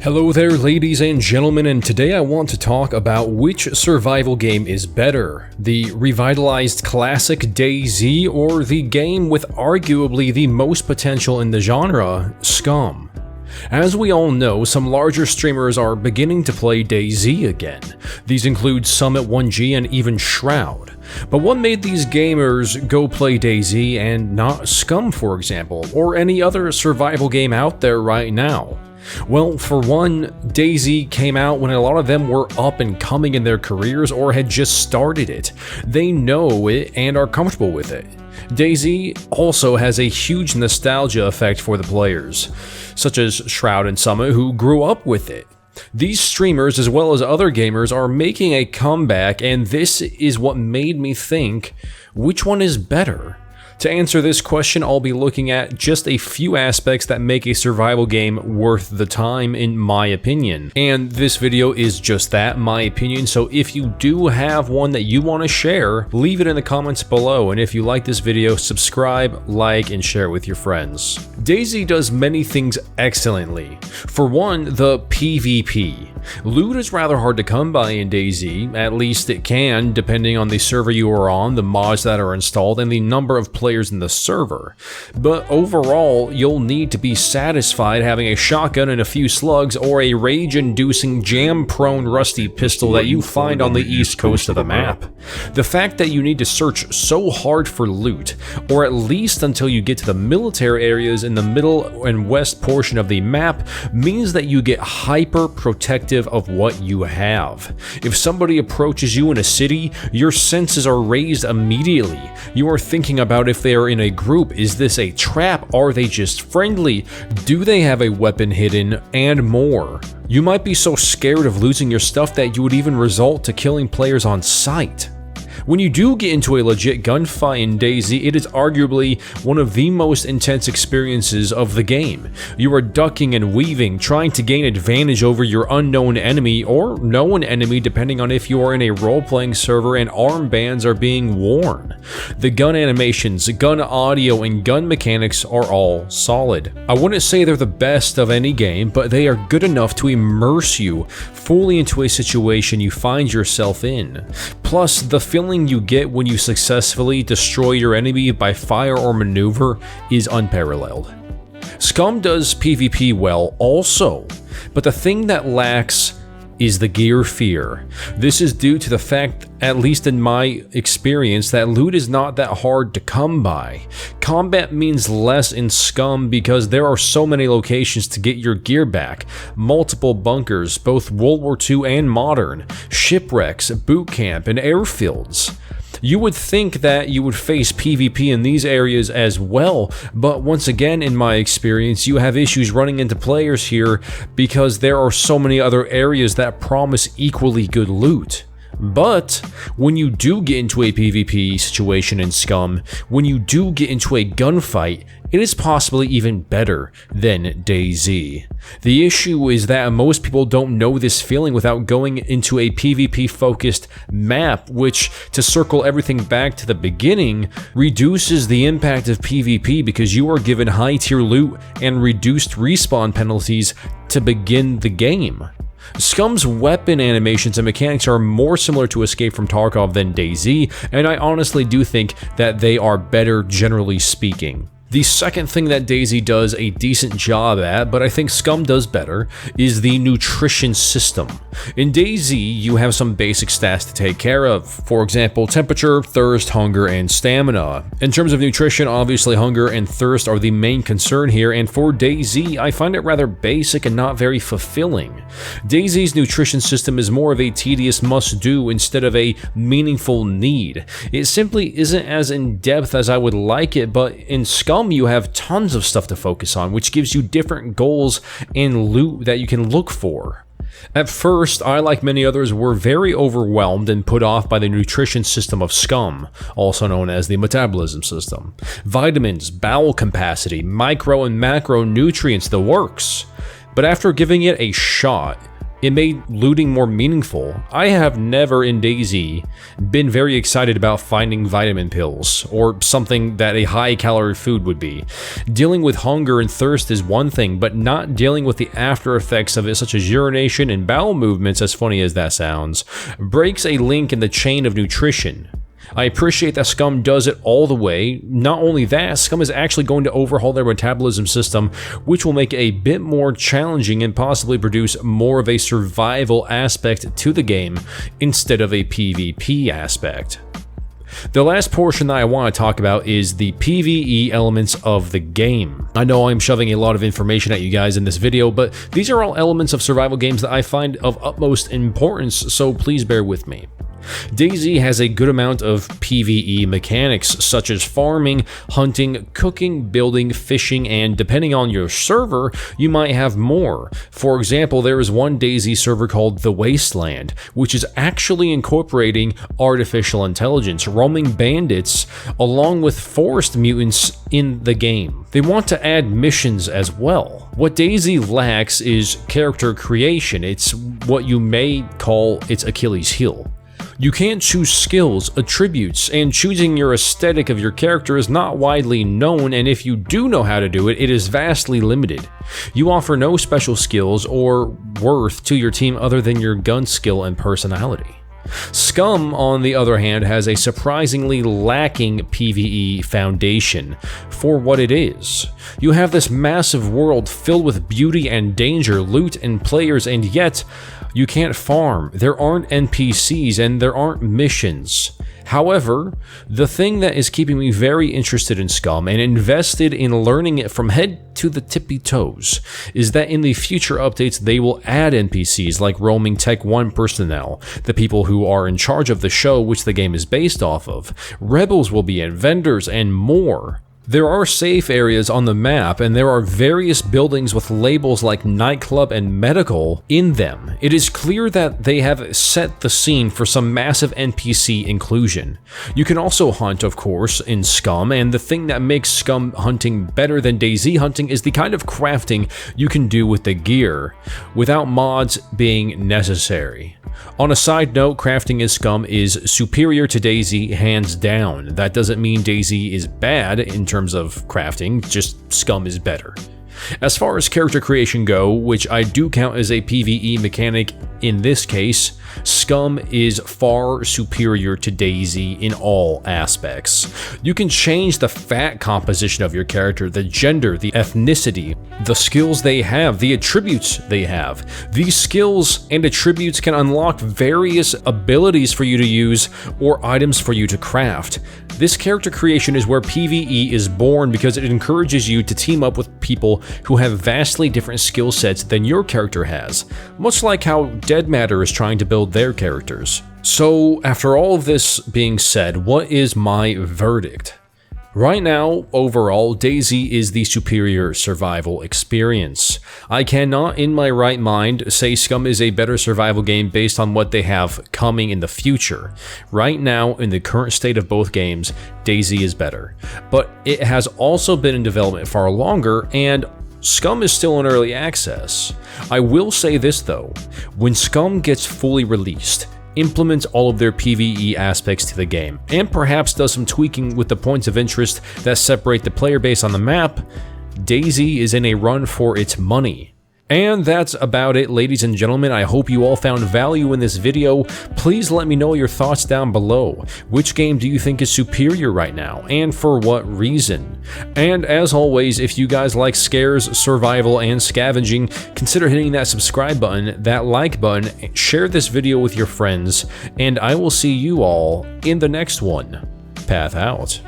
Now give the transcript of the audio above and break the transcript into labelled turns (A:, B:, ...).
A: Hello there, ladies and gentlemen, and today I want to talk about which survival game is better, the revitalized classic DayZ or the game with arguably the most potential in the genre, SCUM. As we all know, some larger streamers are beginning to play DayZ again. These include Summit 1G and even Shroud. But what made these gamers go play DayZ and not SCUM, for example, or any other survival game out there right now? Well, for one, DayZ came out when a lot of them were up and coming in their careers or had just started it. They know it and are comfortable with it. DayZ also has a huge nostalgia effect for the players, such as Shroud and Summit, who grew up with it. These streamers, as well as other gamers, are making a comeback, and this is what made me think, which one is better? To answer this question, I'll be looking at just a few aspects that make a survival game worth the time, in my opinion. And this video is just that, my opinion, so if you do have one that you want to share, leave it in the comments below, and if you like this video, subscribe, like, and share it with your friends. DayZ does many things excellently. For one, the PvP. Loot is rather hard to come by in DayZ, at least it can, depending on the server you are on, the mods that are installed, and the number of players in the server. But overall, you'll need to be satisfied having a shotgun and a few slugs, or a rage-inducing, jam-prone rusty pistol that you find on the east coast of the map. The fact that you need to search so hard for loot, or at least until you get to the military areas in the middle and west portion of the map, means that you get hyper-protective of what you have. If somebody approaches you in a city, your senses are raised immediately. You are thinking about if they are in a group. Is this a trap? Are they just friendly? Do they have a weapon hidden? And more. You might be so scared of losing your stuff that you would even resort to killing players on sight. When you do get into a legit gunfight in DayZ, it is arguably one of the most intense experiences of the game. You are ducking and weaving, trying to gain advantage over your unknown enemy or known enemy depending on if you are in a role-playing server and armbands are being worn. The gun animations, gun audio, and gun mechanics are all solid. I wouldn't say they're the best of any game, but they are good enough to immerse you fully into a situation you find yourself in. Plus, the feeling you get when you successfully destroy your enemy by fire or maneuver is unparalleled. SCUM does PvP well also, but the thing that lacks is the gear fear. This is due to the fact, at least in my experience, that loot is not that hard to come by. Combat means less in SCUM because there are so many locations to get your gear back, multiple bunkers, both World War II and modern, shipwrecks, boot camp, and airfields. You would think that you would face PvP in these areas as well, but once again, in my experience, you have issues running into players here because there are so many other areas that promise equally good loot. But when you do get into a PvP situation in SCUM, when you do get into a gunfight, it is possibly even better than DayZ. The issue is that most people don't know this feeling without going into a PvP-focused map, which, to circle everything back to the beginning, reduces the impact of PvP because you are given high-tier loot and reduced respawn penalties to begin the game. SCUM's weapon animations and mechanics are more similar to Escape from Tarkov than DayZ, and I honestly do think that they are better generally speaking. The second thing that DayZ does a decent job at, but I think SCUM does better, is the nutrition system. In DayZ, you have some basic stats to take care of. For example, temperature, thirst, hunger, and stamina. In terms of nutrition, obviously hunger and thirst are the main concern here, and for DayZ, I find it rather basic and not very fulfilling. DayZ's nutrition system is more of a tedious must-do instead of a meaningful need. It simply isn't as in-depth as I would like it, but in SCUM, you have tons of stuff to focus on, which gives you different goals and loot that you can look for. At first, I, like many others, were very overwhelmed and put off by the nutrition system of SCUM, also known as the metabolism system. Vitamins, bowel capacity, micro and macro nutrients, the works. But after giving it a shot, It made looting more meaningful. I have never in DayZ been very excited about finding vitamin pills, or something that a high-calorie food would be. Dealing with hunger and thirst is one thing, but not dealing with the after effects of it, such as urination and bowel movements, as funny as that sounds, breaks a link in the chain of nutrition. I appreciate that SCUM does it all the way. Not only that, SCUM is actually going to overhaul their metabolism system, which will make it a bit more challenging and possibly produce more of a survival aspect to the game instead of a PvP aspect. The last portion that I want to talk about is the PvE elements of the game. I know I'm shoving a lot of information at you guys in this video, but these are all elements of survival games that I find of utmost importance, so please bear with me. DayZ has a good amount of PvE mechanics, such as farming, hunting, cooking, building, fishing, and depending on your server, you might have more. For example, there is one DayZ server called The Wasteland, which is actually incorporating artificial intelligence, roaming bandits, along with forest mutants in the game. They want to add missions as well. What DayZ lacks is character creation. It's what you may call its Achilles heel. You can't choose skills, attributes, and choosing your aesthetic of your character is not widely known, and if you do know how to do it, it is vastly limited. You offer no special skills or worth to your team other than your gun skill and personality. SCUM, on the other hand, has a surprisingly lacking PvE foundation for what it is. You have this massive world filled with beauty and danger, loot and players, and yet you can't farm, there aren't NPCs, and there aren't missions. However, the thing that is keeping me very interested in SCUM and invested in learning it from head to the tippy toes is that in the future updates they will add NPCs like roaming Tech 1 personnel, the people who are in charge of the show which the game is based off of, rebels will be in, vendors, and more. There are safe areas on the map, and there are various buildings with labels like nightclub and medical in them. It is clear that they have set the scene for some massive NPC inclusion. You can also hunt, of course, in SCUM, and the thing that makes SCUM hunting better than DayZ hunting is the kind of crafting you can do with the gear, without mods being necessary. On a side note, crafting in SCUM is superior to DayZ hands down. That doesn't mean DayZ is bad in terms of crafting, just SCUM is better. As far as character creation go, which I do count as a PvE mechanic in this case, SCUM is far superior to DayZ in all aspects. You can change the fat composition of your character, the gender, the ethnicity, the skills they have, the attributes they have. These skills and attributes can unlock various abilities for you to use or items for you to craft. This character creation is where PvE is born because it encourages you to team up with people who have vastly different skill sets than your character has, much like how Dead Matter is trying to build their characters. So, after all of this being said, what is my verdict? Right now, overall, DayZ is the superior survival experience. I cannot in my right mind say SCUM is a better survival game based on what they have coming in the future. Right now, in the current state of both games, DayZ is better. But it has also been in development far longer, and SCUM is still in early access. I will say this though, when SCUM gets fully released, implement all of their PvE aspects to the game, and perhaps does some tweaking with the points of interest that separate the player base on the map, DayZ is in a run for its money. And that's about it, ladies and gentlemen. I hope you all found value in this video. Please let me know your thoughts down below. Which game do you think is superior right now, and for what reason? And as always, if you guys like scares, survival, and scavenging, consider hitting that subscribe button, that like button, share this video with your friends, and I will see you all in the next one. Path out.